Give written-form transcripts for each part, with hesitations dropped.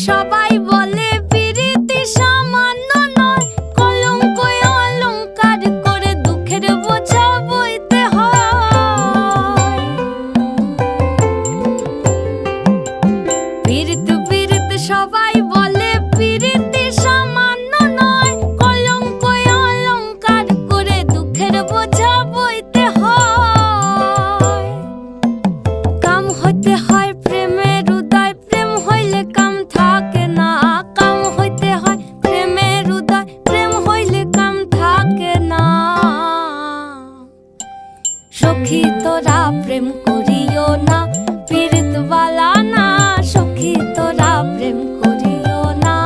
সবাই বলে পিরিতি সামান্য নয়, কলঙ্ক অলংকার করে দুঃখের বোঝা বইতে হয়। পিরিত পিরিত সবাই বলে পিরিতি সামান্য নয়, কলঙ্ক অলংকার করে দুঃখের বোঝা বইতে হয়। কাম হইতে হয় প্রেমের উদয়, প্রেম হইলে কাম থাকে না। কাম হইতে হয় প্রেমের উদয়, প্রেম হইলে কাম থাকে না। সখী তোরা প্রেম করিও না, পীড়িত বালা না। সখী তোরা প্রেম করিও না,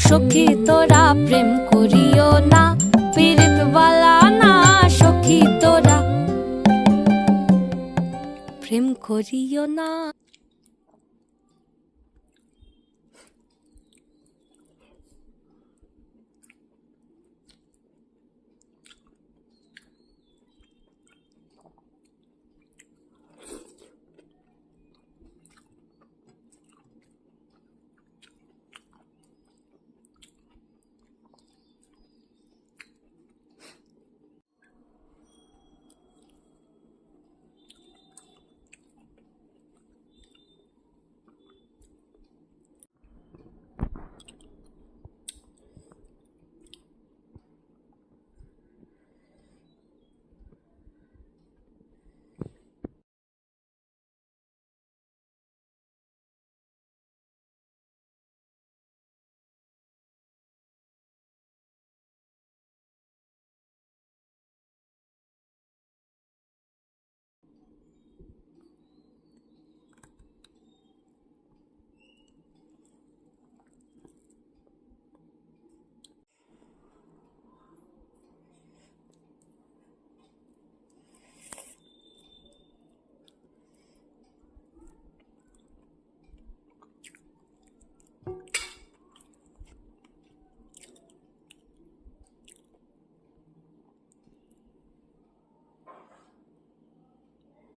সখী তোরা প্রেম করিও না, পীড়িত বালা না। সখী তোরা প্রেম করিও না।